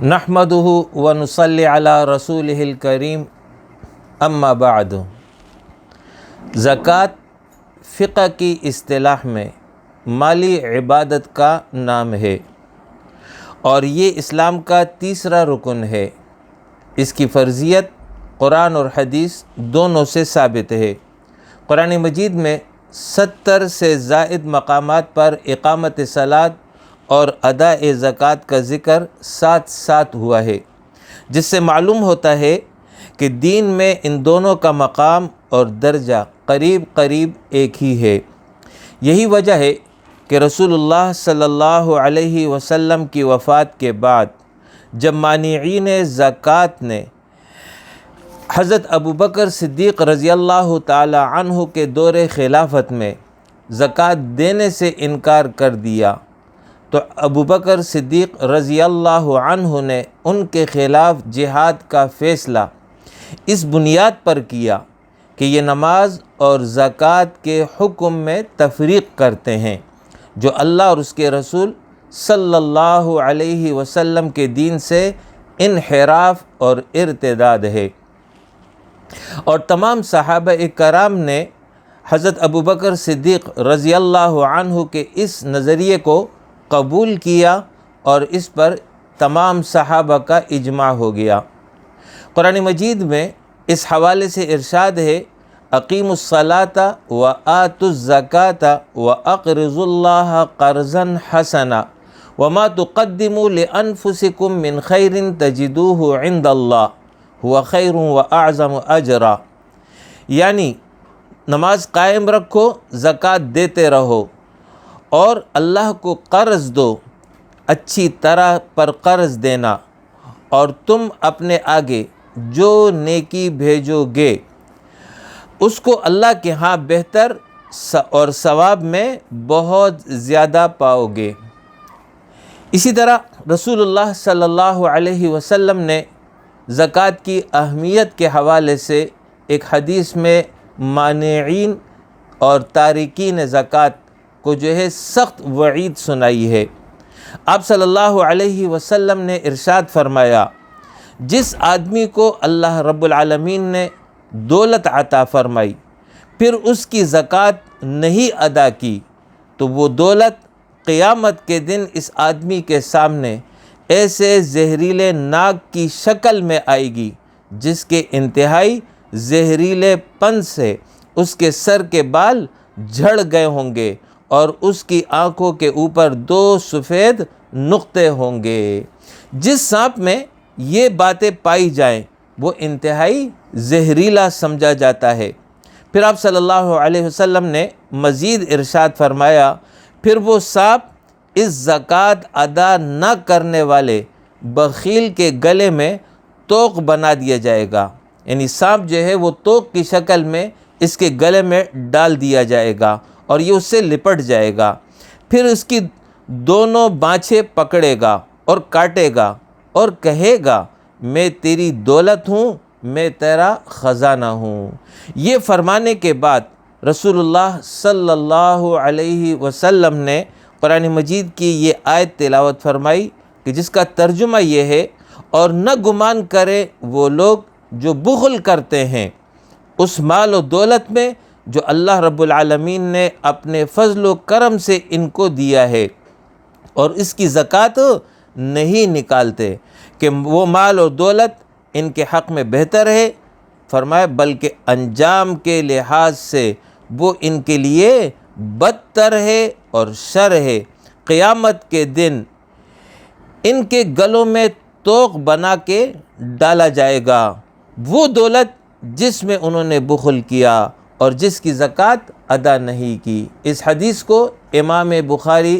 نحمدہ ونصلی علی رسولہ الکریم اما بعد۔ زکوٰۃ فقہ کی اصطلاح میں مالی عبادت کا نام ہے اور یہ اسلام کا تیسرا رکن ہے۔ اس کی فرضیت قرآن اور حدیث دونوں سے ثابت ہے۔ قرآن مجید میں 70 سے زائد مقامات پر اقامت صلاۃ اور اداء زکوٰۃ کا ذکر ساتھ ساتھ ہوا ہے، جس سے معلوم ہوتا ہے کہ دین میں ان دونوں کا مقام اور درجہ قریب قریب ایک ہی ہے۔ یہی وجہ ہے کہ رسول اللہ صلی اللہ علیہ وسلم کی وفات کے بعد جب مانعین زکوٰۃ نے حضرت ابوبکر صدیق رضی اللہ تعالی عنہ کے دور خلافت میں زکوٰۃ دینے سے انکار کر دیا تو ابوبکر صدیق رضی اللہ عنہ نے ان کے خلاف جہاد کا فیصلہ اس بنیاد پر کیا کہ یہ نماز اور زکوٰۃ کے حکم میں تفریق کرتے ہیں، جو اللہ اور اس کے رسول صلی اللہ علیہ وسلم کے دین سے انحراف اور ارتداد ہے۔ اور تمام صحابہ کرام نے حضرت ابوبکر صدیق رضی اللہ عنہ کے اس نظریے کو قبول کیا اور اس پر تمام صحابہ کا اجماع ہو گیا۔ قرآن مجید میں اس حوالے سے ارشاد ہے، اقیموا الصلاۃ وآتوا الزکاۃ واقرضوا اللہ قرضا حسنا وما تقدموا لانفسکم من خیر تجدوہ عند اللہ هو خیر واعظم اجرا، یعنی نماز قائم رکھو، زکوٰۃ دیتے رہو اور اللہ کو قرض دو، اچھی طرح پر قرض دینا، اور تم اپنے آگے جو نیکی بھیجو گے اس کو اللہ کے ہاں بہتر اور ثواب میں بہت زیادہ پاؤ گے۔ اسی طرح رسول اللہ صلی اللہ علیہ وسلم نے زکوٰۃ کی اہمیت کے حوالے سے ایک حدیث میں مانعین اور تارکین زکوٰۃ کو سخت وعید سنائی ہے۔ آپ صلی اللہ علیہ وسلم نے ارشاد فرمایا، جس آدمی کو اللہ رب العالمین نے دولت عطا فرمائی پھر اس کی زکوٰۃ نہیں ادا کی تو وہ دولت قیامت کے دن اس آدمی کے سامنے ایسے زہریلے ناگ کی شکل میں آئے گی جس کے انتہائی زہریلے پن سے اس کے سر کے بال جھڑ گئے ہوں گے اور اس کی آنکھوں کے اوپر 2 سفید نقطے ہوں گے۔ جس سانپ میں یہ باتیں پائی جائیں وہ انتہائی زہریلا سمجھا جاتا ہے۔ پھر آپ صلی اللہ علیہ وسلم نے مزید ارشاد فرمایا، پھر وہ سانپ اس زکوٰۃ ادا نہ کرنے والے بخیل کے گلے میں توق بنا دیا جائے گا، یعنی سانپ وہ توق کی شکل میں اس کے گلے میں ڈال دیا جائے گا اور یہ اس سے لپٹ جائے گا، پھر اس کی دونوں بانچھیں پکڑے گا اور کاٹے گا اور کہے گا، میں تیری دولت ہوں، میں تیرا خزانہ ہوں۔ یہ فرمانے کے بعد رسول اللہ صلی اللہ علیہ وسلم نے قرآن مجید کی یہ آیت تلاوت فرمائی کہ جس کا ترجمہ یہ ہے، اور نہ گمان کرے وہ لوگ جو بخل کرتے ہیں اس مال و دولت میں جو اللہ رب العالمین نے اپنے فضل و کرم سے ان کو دیا ہے، اور اس کی زکوٰۃ نہیں نکالتے کہ وہ مال اور دولت ان کے حق میں بہتر ہے، فرمایا بلکہ انجام کے لحاظ سے وہ ان کے لیے بدتر ہے اور شر ہے۔ قیامت کے دن ان کے گلوں میں توق بنا کے ڈالا جائے گا وہ دولت جس میں انہوں نے بخل کیا اور جس کی زکوٰۃ ادا نہیں کی۔ اس حدیث کو امام بخاری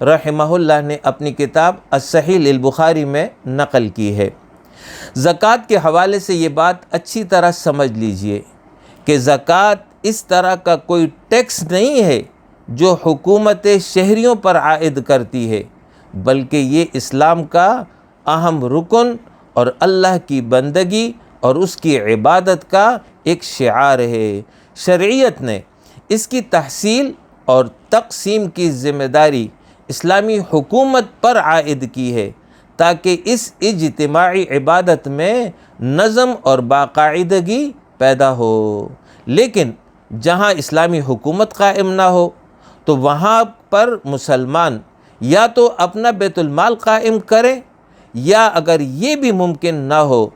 رحمہ اللہ نے اپنی کتاب الصحیح للبخاری میں نقل کی ہے۔ زکوٰۃ کے حوالے سے یہ بات اچھی طرح سمجھ لیجئے کہ زکوٰۃ اس طرح کا کوئی ٹیکس نہیں ہے جو حکومت شہریوں پر عائد کرتی ہے، بلکہ یہ اسلام کا اہم رکن اور اللہ کی بندگی اور اس کی عبادت کا ایک شعار ہے۔ شریعت نے اس کی تحصیل اور تقسیم کی ذمہ داری اسلامی حکومت پر عائد کی ہے تاکہ اس اجتماعی عبادت میں نظم اور باقاعدگی پیدا ہو۔ لیکن جہاں اسلامی حکومت قائم نہ ہو تو وہاں پر مسلمان یا تو اپنا بیت المال قائم کریں، یا اگر یہ بھی ممکن نہ ہو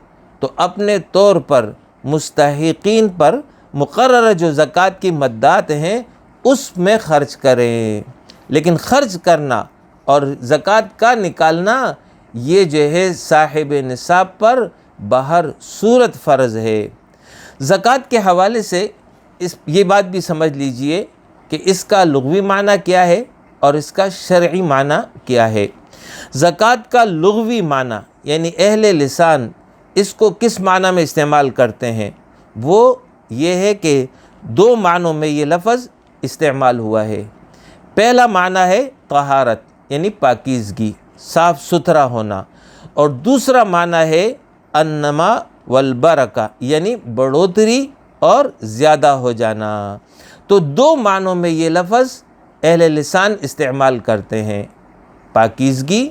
تو اپنے طور پر مستحقین پر مقررہ جو زکوٰۃ کی مدات ہیں اس میں خرچ کریں۔ لیکن خرچ کرنا اور زکوٰۃ کا نکالنا یہ جو ہے صاحب نصاب پر بہر صورت فرض ہے۔ زکوٰۃ کے حوالے سے یہ بات بھی سمجھ لیجئے کہ اس کا لغوی معنی کیا ہے اور اس کا شرعی معنی کیا ہے۔ زکوٰۃ کا لغوی معنی یعنی اہل لسان اس کو کس معنی میں استعمال کرتے ہیں، وہ یہ ہے کہ دو معنوں میں یہ لفظ استعمال ہوا ہے۔ پہلا معنی ہے طہارت یعنی پاکیزگی، صاف ستھرا ہونا، اور دوسرا معنی ہے النما والبرکہ یعنی بڑھوتری اور زیادہ ہو جانا۔ تو دو معنوں میں یہ لفظ اہل لسان استعمال کرتے ہیں، پاکیزگی،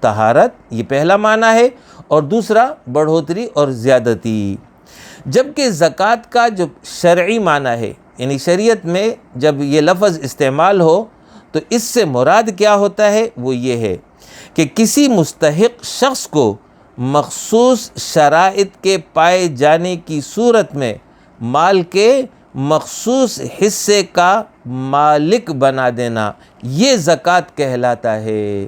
طہارت، یہ پہلا معنی ہے، اور دوسرا بڑھوتری اور زیادتی۔ جبکہ زکوٰۃ کا جو شرعی معنی ہے یعنی شریعت میں جب یہ لفظ استعمال ہو تو اس سے مراد کیا ہوتا ہے، وہ یہ ہے کہ کسی مستحق شخص کو مخصوص شرائط کے پائے جانے کی صورت میں مال کے مخصوص حصے کا مالک بنا دینا، یہ زکوٰۃ کہلاتا ہے۔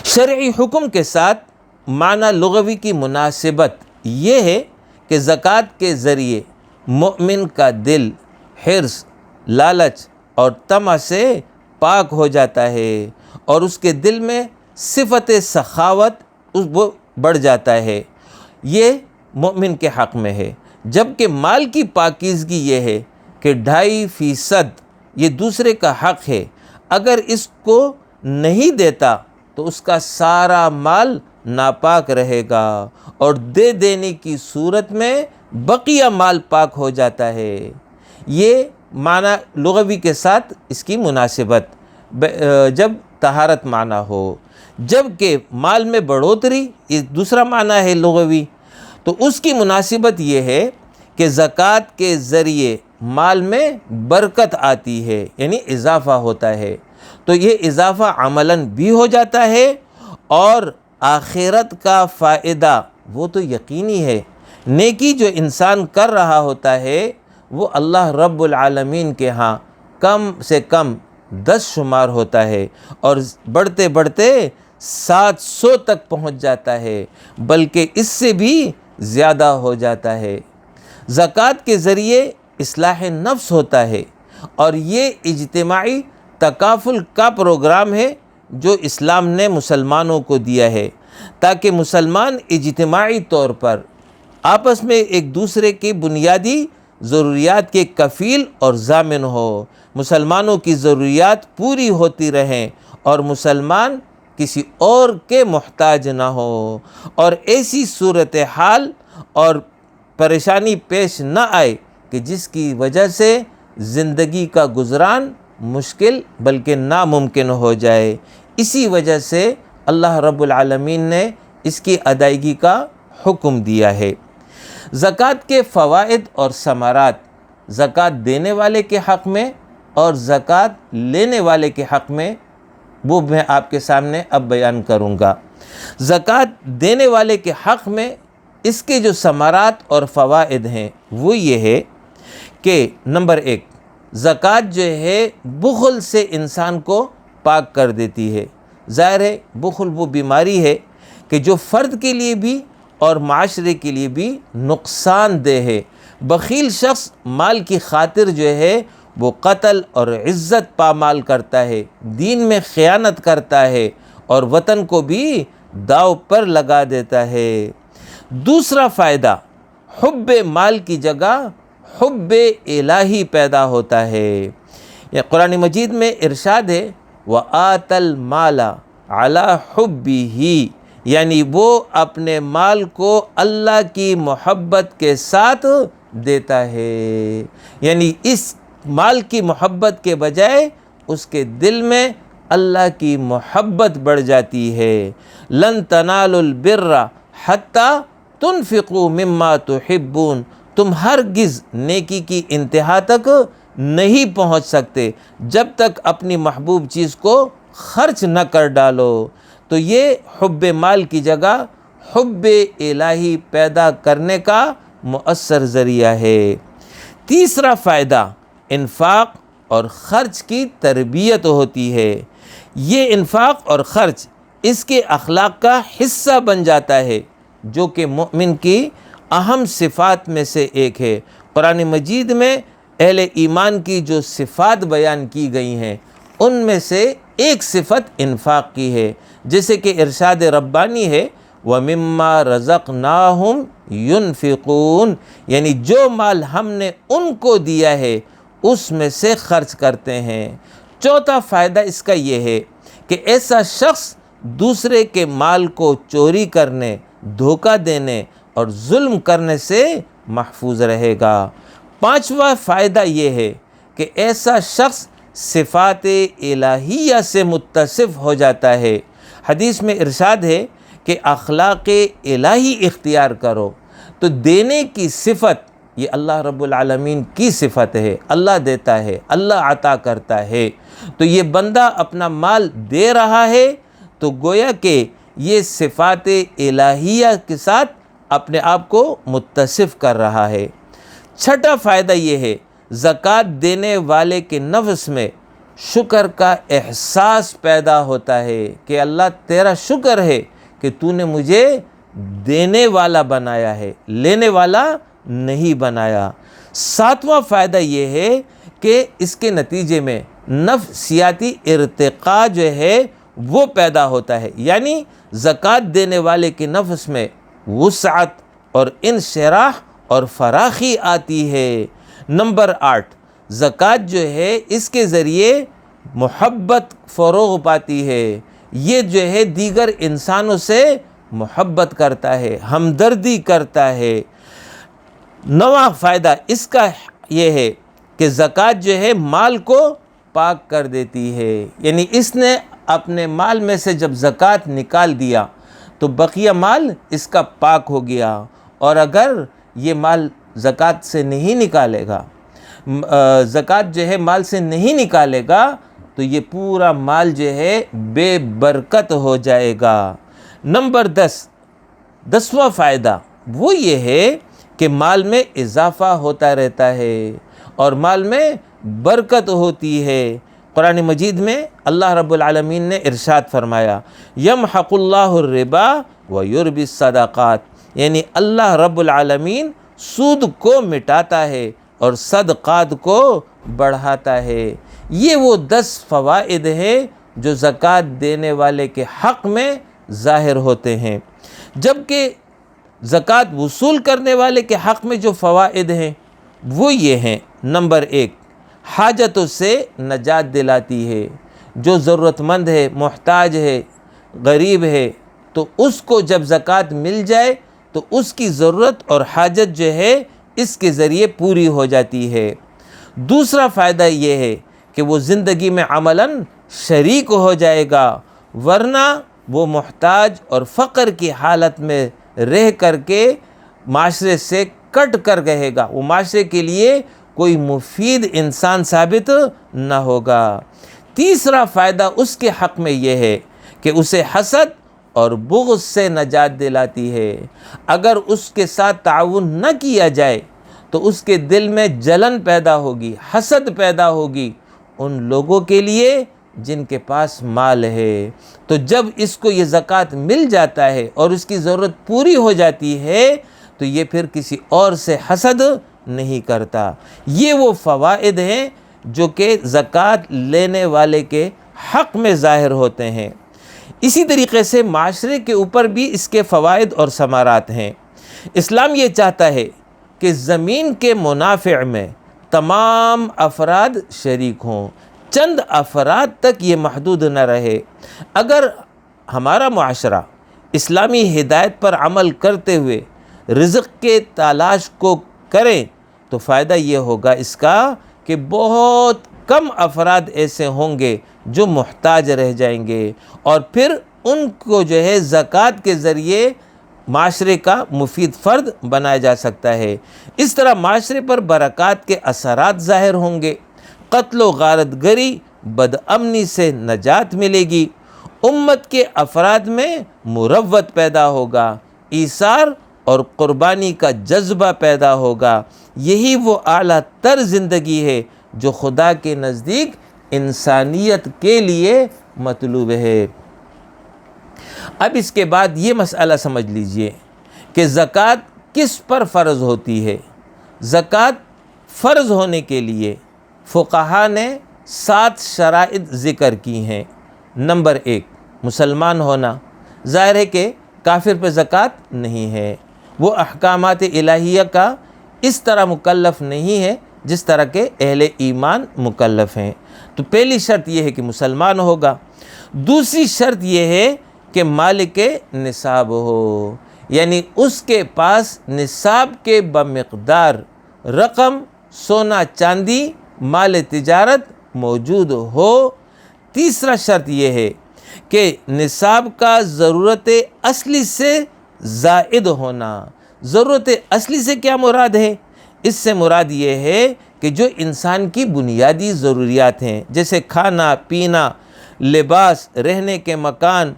شرعی حکم کے ساتھ معنی لغوی کی مناسبت یہ ہے کہ زکوٰۃ کے ذریعے مومن کا دل حرص، لالچ اور طمع سے پاک ہو جاتا ہے اور اس کے دل میں صفت سخاوت وہ بڑھ جاتا ہے، یہ مومن کے حق میں ہے۔ جبکہ مال کی پاکیزگی یہ ہے کہ 2.5% یہ دوسرے کا حق ہے، اگر اس کو نہیں دیتا تو اس کا سارا مال ناپاک رہے گا اور دے دینے کی صورت میں بقیہ مال پاک ہو جاتا ہے۔ یہ معنی لغوی کے ساتھ اس کی مناسبت جب طہارت معنی ہو۔ جبکہ مال میں بڑھوتری یہ دوسرا معنی ہے لغوی، تو اس کی مناسبت یہ ہے کہ زکوٰۃ کے ذریعے مال میں برکت آتی ہے یعنی اضافہ ہوتا ہے، تو یہ اضافہ عملاً بھی ہو جاتا ہے اور آخرت کا فائدہ وہ تو یقینی ہے۔ نیکی جو انسان کر رہا ہوتا ہے وہ اللہ رب العالمین کے ہاں کم سے کم 10 شمار ہوتا ہے اور بڑھتے بڑھتے 700 تک پہنچ جاتا ہے، بلکہ اس سے بھی زیادہ ہو جاتا ہے۔ زکوٰۃ کے ذریعے اصلاح نفس ہوتا ہے اور یہ اجتماعی تکافل کا پروگرام ہے جو اسلام نے مسلمانوں کو دیا ہے، تاکہ مسلمان اجتماعی طور پر آپس میں ایک دوسرے کی بنیادی ضروریات کے کفیل اور ضامن ہو، مسلمانوں کی ضروریات پوری ہوتی رہیں اور مسلمان کسی اور کے محتاج نہ ہو، اور ایسی صورتحال اور پریشانی پیش نہ آئے کہ جس کی وجہ سے زندگی کا گزران مشکل بلکہ ناممکن ہو جائے۔ اسی وجہ سے اللہ رب العالمین نے اس کی ادائیگی کا حکم دیا ہے۔ زکوٰۃ کے فوائد اور ثمرات زکوٰۃ دینے والے کے حق میں اور زکوٰۃ لینے والے کے حق میں وہ میں آپ کے سامنے اب بیان کروں گا۔ زکوٰۃ دینے والے کے حق میں اس کے جو ثمرات اور فوائد ہیں وہ یہ ہے کہ نمبر 1، زکوٰۃ جو ہے بخل سے انسان کو پاک کر دیتی ہے۔ ظاہر ہے بخل وہ بیماری ہے کہ جو فرد کے لیے بھی اور معاشرے کے لیے بھی نقصان دہ ہے۔ بخیل شخص مال کی خاطر جو ہے وہ قتل اور عزت پامال کرتا ہے، دین میں خیانت کرتا ہے اور وطن کو بھی داؤ پر لگا دیتا ہے۔ دوسرا فائدہ، حب مال کی جگہ حب الہی پیدا ہوتا ہے۔ یہ قرآن مجید میں ارشاد ہے وَآتَ الْمَالَ عَلَى حُبِّهِ، یعنی وہ اپنے مال کو اللہ کی محبت کے ساتھ دیتا ہے، یعنی اس مال کی محبت کے بجائے اس کے دل میں اللہ کی محبت بڑھ جاتی ہے۔ لن تنالوا البر حتی تنفقوا مما تحبون، تم ہرگز نیکی کی انتہا تک نہیں پہنچ سکتے جب تک اپنی محبوب چیز کو خرچ نہ کر ڈالو۔ تو یہ حب مال کی جگہ حب الہی پیدا کرنے کا مؤثر ذریعہ ہے۔ تیسرا فائدہ انفاق اور خرچ کی تربیت ہوتی ہے۔ یہ انفاق اور خرچ اس کے اخلاق کا حصہ بن جاتا ہے، جو کہ مومن کی اہم صفات میں سے ایک ہے۔ قرآن مجید میں اہل ایمان کی جو صفات بیان کی گئی ہیں ان میں سے ایک صفت انفاق کی ہے، جیسے کہ ارشاد ربانی ہے وَمِمَّا رَزَقْنَاهُمْ يُنْفِقُونَ، یعنی جو مال ہم نے ان کو دیا ہے اس میں سے خرچ کرتے ہیں۔ چوتھا فائدہ اس کا یہ ہے کہ ایسا شخص دوسرے کے مال کو چوری کرنے، دھوکہ دینے اور ظلم کرنے سے محفوظ رہے گا۔ پانچواں فائدہ یہ ہے کہ ایسا شخص صفات الہیہ سے متصف ہو جاتا ہے۔ حدیث میں ارشاد ہے کہ اخلاق الہی اختیار کرو، تو دینے کی صفت یہ اللہ رب العالمین کی صفت ہے۔ اللہ دیتا ہے، اللہ عطا کرتا ہے، تو یہ بندہ اپنا مال دے رہا ہے تو گویا کہ یہ صفات الہیہ کے ساتھ اپنے آپ کو متصف کر رہا ہے۔ چھٹا فائدہ یہ ہے زکوٰۃ دینے والے کے نفس میں شکر کا احساس پیدا ہوتا ہے کہ اللہ تیرا شکر ہے کہ تو نے مجھے دینے والا بنایا ہے، لینے والا نہیں بنایا۔ ساتواں فائدہ یہ ہے کہ اس کے نتیجے میں نفسیاتی ارتقاء جو ہے وہ پیدا ہوتا ہے، یعنی زکوٰۃ دینے والے کے نفس میں وسعت اور انشراح اور فراخی آتی ہے۔ نمبر 8، زکوٰۃ جو ہے اس کے ذریعے محبت فروغ پاتی ہے، یہ جو ہے دیگر انسانوں سے محبت کرتا ہے، ہمدردی کرتا ہے۔ 9واں فائدہ اس کا یہ ہے کہ زکوٰۃ جو ہے مال کو پاک کر دیتی ہے، یعنی اس نے اپنے مال میں سے جب زکوٰۃ نکال دیا تو بقیہ مال اس کا پاک ہو گیا، اور اگر یہ مال زکوٰۃ سے نہیں نکالے گا، زکوٰۃ جو ہے مال سے نہیں نکالے گا تو یہ پورا مال جو ہے بے برکت ہو جائے گا۔ نمبر 10واں فائدہ وہ یہ ہے کہ مال میں اضافہ ہوتا رہتا ہے اور مال میں برکت ہوتی ہے۔ قرآن مجید میں اللہ رب العالمین نے ارشاد فرمایا یمحق اللہ الربا ویربی الصدقات، یعنی اللہ رب العالمین سود کو مٹاتا ہے اور صدقات کو بڑھاتا ہے۔ یہ وہ 10 فوائد ہیں جو زکوٰۃ دینے والے کے حق میں ظاہر ہوتے ہیں، جبکہ زکوٰۃ وصول کرنے والے کے حق میں جو فوائد ہیں وہ یہ ہیں۔ نمبر 1، حاجتوں سے نجات دلاتی ہے۔ جو ضرورت مند ہے، محتاج ہے، غریب ہے، تو اس کو جب زکوٰۃ مل جائے تو اس کی ضرورت اور حاجت جو ہے اس کے ذریعے پوری ہو جاتی ہے۔ دوسرا فائدہ یہ ہے کہ وہ زندگی میں عملاً شریک ہو جائے گا، ورنہ وہ محتاج اور فقر کی حالت میں رہ کر کے معاشرے سے کٹ کر رہے گا، وہ معاشرے کے لیے کوئی مفید انسان ثابت نہ ہوگا۔ تیسرا فائدہ اس کے حق میں یہ ہے کہ اسے حسد اور بغض سے نجات دلاتی ہے۔ اگر اس کے ساتھ تعاون نہ کیا جائے تو اس کے دل میں جلن پیدا ہوگی، حسد پیدا ہوگی ان لوگوں کے لیے جن کے پاس مال ہے۔ تو جب اس کو یہ زکوٰۃ مل جاتا ہے اور اس کی ضرورت پوری ہو جاتی ہے تو یہ پھر کسی اور سے حسد نہیں کرتا۔ یہ وہ فوائد ہیں جو کہ زکوٰۃ لینے والے کے حق میں ظاہر ہوتے ہیں۔ اسی طریقے سے معاشرے کے اوپر بھی اس کے فوائد اور ثمرات ہیں۔ اسلام یہ چاہتا ہے کہ زمین کے منافع میں تمام افراد شریک ہوں، چند افراد تک یہ محدود نہ رہے۔ اگر ہمارا معاشرہ اسلامی ہدایت پر عمل کرتے ہوئے رزق کے تلاش کو کریں تو فائدہ یہ ہوگا اس کا کہ بہت کم افراد ایسے ہوں گے جو محتاج رہ جائیں گے، اور پھر ان کو جو ہے زکوٰۃ کے ذریعے معاشرے کا مفید فرد بنایا جا سکتا ہے۔ اس طرح معاشرے پر برکات کے اثرات ظاہر ہوں گے، قتل و غارت گری، بد امنی سے نجات ملے گی، امت کے افراد میں مروت پیدا ہوگا، ایثار اور قربانی کا جذبہ پیدا ہوگا۔ یہی وہ اعلیٰ تر زندگی ہے جو خدا کے نزدیک انسانیت کے لیے مطلوب ہے۔ اب اس کے بعد یہ مسئلہ سمجھ لیجئے کہ زکوٰۃ کس پر فرض ہوتی ہے۔ زکوٰۃ فرض ہونے کے لیے فقہا نے 7 شرائط ذکر کی ہیں۔ نمبر 1، مسلمان ہونا۔ ظاہر ہے کہ کافر پہ زکوٰۃ نہیں ہے، وہ احکامات الہیہ کا اس طرح مکلف نہیں ہے جس طرح کے اہل ایمان مکلف ہیں۔ تو پہلی شرط یہ ہے کہ مسلمان ہوگا۔ دوسری شرط یہ ہے کہ مالک نصاب ہو، یعنی اس کے پاس نصاب کے بمقدار رقم سونا چاندی مال تجارت موجود ہو۔ تیسرا شرط یہ ہے کہ نصاب کا ضرورت اصلی سے زائد ہونا۔ ضرورت اصلی سے کیا مراد ہے؟ اس سے مراد یہ ہے کہ جو انسان کی بنیادی ضروریات ہیں، جیسے کھانا پینا، لباس، رہنے کے مکان،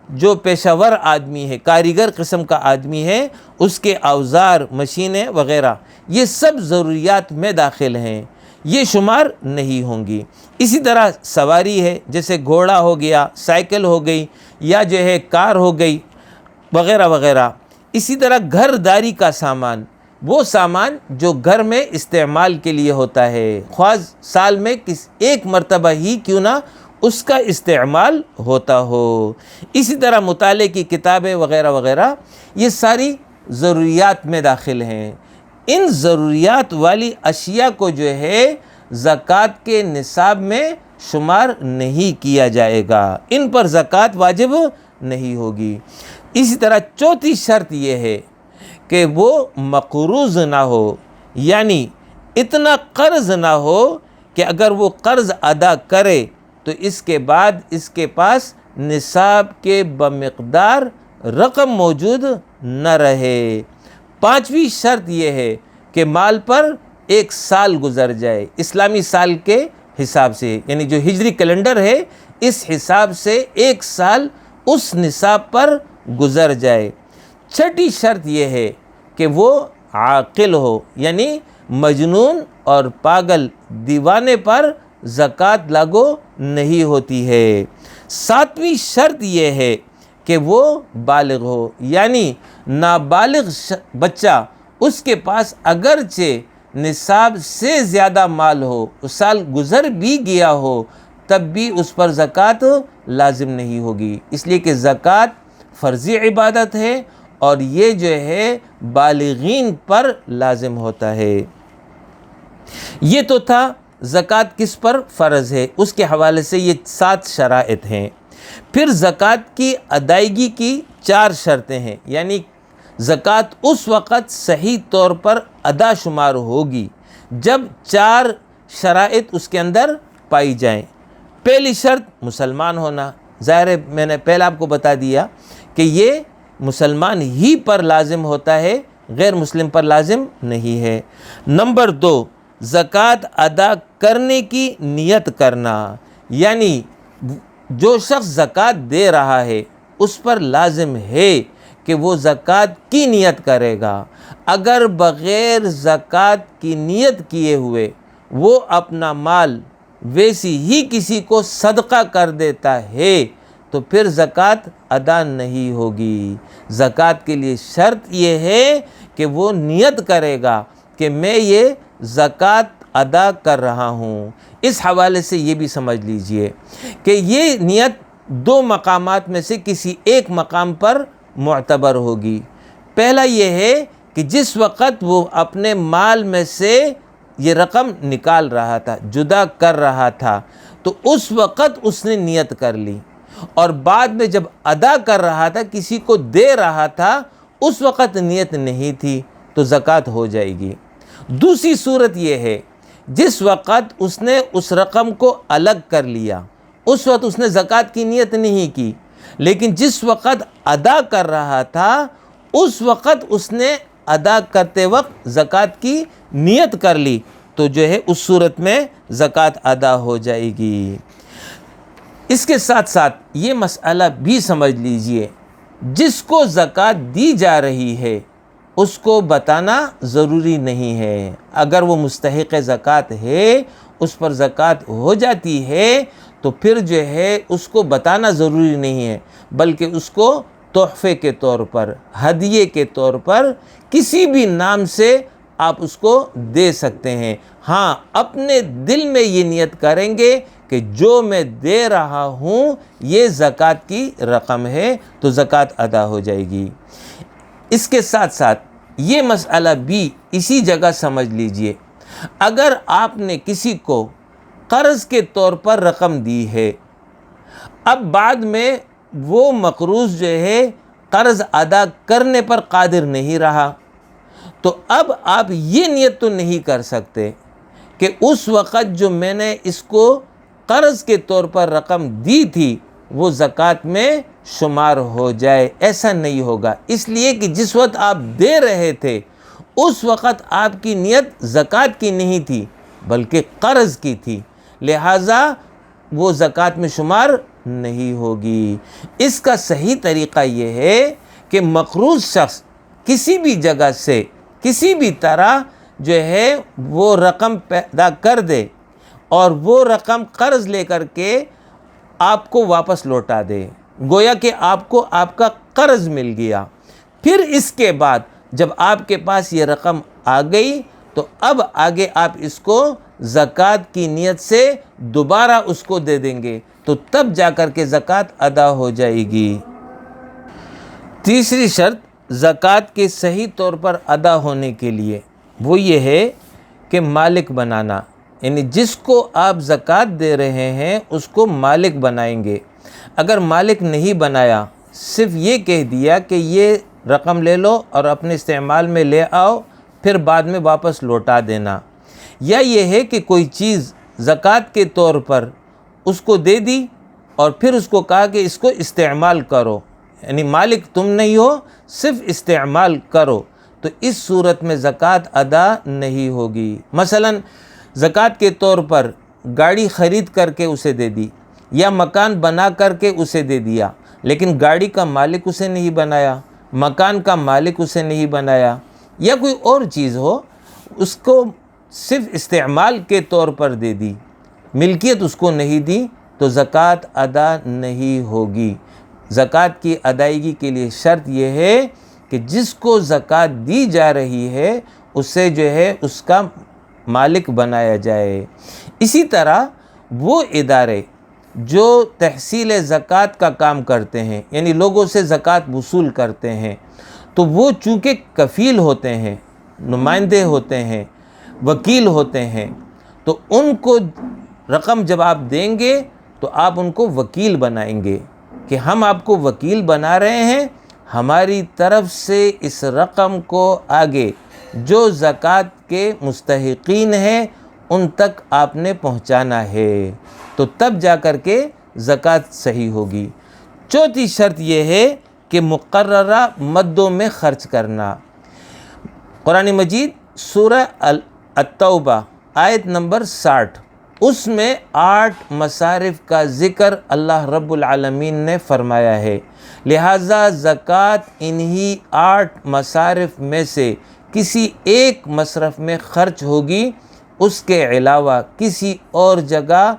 جو پیشہ ور آدمی ہے، کاریگر قسم کا آدمی ہے، اس کے اوزار، مشینیں وغیرہ، یہ سب ضروریات میں داخل ہیں، یہ شمار نہیں ہوں گی۔ اسی طرح سواری ہے، جیسے گھوڑا ہو گیا، سائیکل ہو گئی، یا جو ہے کار ہو گئی وغیرہ وغیرہ۔ اسی طرح گھر داری کا سامان، وہ سامان جو گھر میں استعمال کے لیے ہوتا ہے، خواہ سال میں ایک مرتبہ ہی کیوں نہ اس کا استعمال ہوتا ہو۔ اسی طرح مطالعے کی کتابیں وغیرہ وغیرہ، یہ ساری ضروریات میں داخل ہیں۔ ان ضروریات والی اشیاء کو جو ہے زکوٰۃ کے نصاب میں شمار نہیں کیا جائے گا، ان پر زکوٰۃ واجب نہیں ہوگی۔ اسی طرح چوتھی شرط یہ ہے کہ وہ مقروض نہ ہو، یعنی اتنا قرض نہ ہو کہ اگر وہ قرض ادا کرے تو اس کے بعد اس کے پاس نصاب کے بمقدار رقم موجود نہ رہے۔ پانچویں شرط یہ ہے کہ مال پر 1 سال گزر جائے، اسلامی سال کے حساب سے، یعنی جو ہجری کیلنڈر ہے اس حساب سے 1 سال اس نصاب پر گزر جائے۔ چھٹی شرط یہ ہے کہ وہ عاقل ہو، یعنی مجنون اور پاگل دیوانے پر زکوٰۃ لاگو نہیں ہوتی ہے۔ ساتویں شرط یہ ہے کہ وہ بالغ ہو، یعنی نابالغ بچہ، اس کے پاس اگرچہ نصاب سے زیادہ مال ہو، سال گزر بھی گیا ہو، تب بھی اس پر زکوٰۃ لازم نہیں ہوگی، اس لیے کہ زکوٰۃ فرضی عبادت ہے اور یہ جو ہے بالغین پر لازم ہوتا ہے۔ یہ تو تھا زکوٰۃ کس پر فرض ہے، اس کے حوالے سے یہ 7 شرائط ہیں۔ پھر زکوٰۃ کی ادائیگی کی 4 شرطیں ہیں، یعنی زکوٰۃ اس وقت صحیح طور پر ادا شمار ہوگی جب 4 شرائط اس کے اندر پائی جائیں۔ پہلی شرط مسلمان ہونا، ظاہر ہے میں نے پہلے آپ کو بتا دیا کہ یہ مسلمان ہی پر لازم ہوتا ہے، غیر مسلم پر لازم نہیں ہے۔ نمبر 2، زکوٰۃ ادا کرنے کی نیت کرنا، یعنی جو شخص زکوٰۃ دے رہا ہے اس پر لازم ہے کہ وہ زکوٰۃ کی نیت کرے گا۔ اگر بغیر زکوٰۃ کی نیت کیے ہوئے وہ اپنا مال ویسی ہی کسی کو صدقہ کر دیتا ہے تو پھر زکوٰۃ ادا نہیں ہوگی۔ زکوٰۃ کے لیے شرط یہ ہے کہ وہ نیت کرے گا کہ میں یہ زکوٰۃ ادا کر رہا ہوں۔ اس حوالے سے یہ بھی سمجھ لیجئے کہ یہ نیت 2 مقامات میں سے کسی ایک مقام پر معتبر ہوگی۔ پہلا یہ ہے کہ جس وقت وہ اپنے مال میں سے یہ رقم نکال رہا تھا، جدا کر رہا تھا، تو اس وقت اس نے نیت کر لی، اور بعد میں جب ادا کر رہا تھا، کسی کو دے رہا تھا، اس وقت نیت نہیں تھی تو زکوٰۃ ہو جائے گی۔ دوسری صورت یہ ہے جس وقت اس نے اس رقم کو الگ کر لیا اس وقت اس نے زکوٰۃ کی نیت نہیں کی، لیکن جس وقت ادا کر رہا تھا اس وقت اس نے ادا کرتے وقت زکوٰۃ کی نیت کر لی، تو جو ہے اس صورت میں زکوٰۃ ادا ہو جائے گی۔ اس کے ساتھ ساتھ یہ مسئلہ بھی سمجھ لیجئے، جس کو زکوٰۃ دی جا رہی ہے اس کو بتانا ضروری نہیں ہے۔ اگر وہ مستحق زکوٰۃ ہے، اس پر زکوٰۃ ہو جاتی ہے، تو پھر جو ہے اس کو بتانا ضروری نہیں ہے، بلکہ اس کو تحفے کے طور پر، ہدیے کے طور پر، کسی بھی نام سے آپ اس کو دے سکتے ہیں۔ ہاں، اپنے دل میں یہ نیت کریں گے کہ جو میں دے رہا ہوں یہ زکوٰۃ کی رقم ہے، تو زکوٰۃ ادا ہو جائے گی۔ اس کے ساتھ ساتھ یہ مسئلہ بھی اسی جگہ سمجھ لیجئے، اگر آپ نے کسی کو قرض کے طور پر رقم دی ہے، اب بعد میں وہ مقروض جو ہے قرض ادا کرنے پر قادر نہیں رہا، تو اب آپ یہ نیت تو نہیں کر سکتے کہ اس وقت جو میں نے اس کو قرض کے طور پر رقم دی تھی وہ زکوٰۃ میں شمار ہو جائے، ایسا نہیں ہوگا، اس لیے کہ جس وقت آپ دے رہے تھے اس وقت آپ کی نیت زکوٰۃ کی نہیں تھی بلکہ قرض کی تھی، لہٰذا وہ زکوٰۃ میں شمار نہیں ہوگی۔ اس کا صحیح طریقہ یہ ہے کہ مقروض شخص کسی بھی جگہ سے کسی بھی طرح جو ہے وہ رقم پیدا کر دے اور وہ رقم قرض لے کر کے آپ کو واپس لوٹا دے، گویا کہ آپ کو آپ کا قرض مل گیا۔ پھر اس کے بعد جب آپ کے پاس یہ رقم آ گئی تو اب آگے آپ اس کو زکوٰۃ کی نیت سے دوبارہ اس کو دے دیں گے، تو تب جا کر کے زکوٰۃ ادا ہو جائے گی۔ تیسری شرط زکوٰۃ کے صحیح طور پر ادا ہونے کے لیے وہ یہ ہے کہ مالک بنانا، یعنی جس کو آپ زکوٰۃ دے رہے ہیں اس کو مالک بنائیں گے۔ اگر مالک نہیں بنایا، صرف یہ کہہ دیا کہ یہ رقم لے لو اور اپنے استعمال میں لے آؤ، پھر بعد میں واپس لوٹا دینا، یا یہ ہے کہ کوئی چیز زکوٰۃ کے طور پر اس کو دے دی اور پھر اس کو کہا کہ اس کو استعمال کرو، یعنی مالک تم نہیں ہو، صرف استعمال کرو، تو اس صورت میں زکوٰۃ ادا نہیں ہوگی۔ مثلا زکوٰۃ کے طور پر گاڑی خرید کر کے اسے دے دی، یا مکان بنا کر کے اسے دے دیا، لیکن گاڑی کا مالک اسے نہیں بنایا، مکان کا مالک اسے نہیں بنایا، یا کوئی اور چیز ہو اس کو صرف استعمال کے طور پر دے دی، ملکیت اس کو نہیں دی، تو زکوٰۃ ادا نہیں ہوگی۔ زکوٰۃ کی ادائیگی کے لیے شرط یہ ہے کہ جس کو زکوٰۃ دی جا رہی ہے اسے جو ہے اس کا مالک بنایا جائے۔ اسی طرح وہ ادارے جو تحصیل زکوٰۃ کا کام کرتے ہیں، یعنی لوگوں سے زکوٰۃ وصول کرتے ہیں، تو وہ چونکہ کفیل ہوتے ہیں، نمائندے ہوتے ہیں، وکیل ہوتے ہیں، تو ان کو رقم جب آپ دیں گے تو آپ ان کو وکیل بنائیں گے کہ ہم آپ کو وکیل بنا رہے ہیں، ہماری طرف سے اس رقم کو آگے جو زکوٰۃ کے مستحقین ہیں ان تک آپ نے پہنچانا ہے، تو تب جا کر کے زکوٰۃ صحیح ہوگی۔ چوتھی شرط یہ ہے کہ مقررہ مدوں میں خرچ کرنا۔ قرآن مجید سورہ التوبہ آیت نمبر 60، اس میں 8 مصارف کا ذکر اللہ رب العالمین نے فرمایا ہے، لہٰذا زکوٰۃ انہی 8 مصارف میں سے کسی ایک مصرف میں خرچ ہوگی، اس کے علاوہ کسی اور جگہ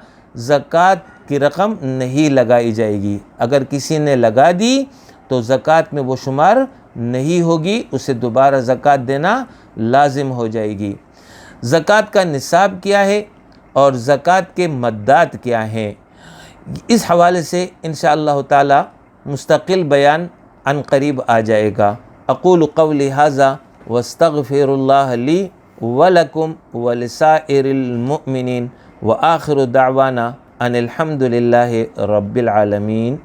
زکوٰۃ کی رقم نہیں لگائی جائے گی۔ اگر کسی نے لگا دی تو زکوٰۃ میں وہ شمار نہیں ہوگی، اسے دوبارہ زکوٰۃ دینا لازم ہو جائے گی۔ زکوٰۃ کا نصاب کیا ہے اور زکوٰۃ کے مدات کیا ہیں، اس حوالے سے انشاءاللہ تعالی مستقل بیان عن قریب آ جائے گا۔ اقول قولی ھذا واستغفر اللہ لی ولکم ولسائر المؤمنین وآخر دعوانا ان الحمد للہ رب العالمین۔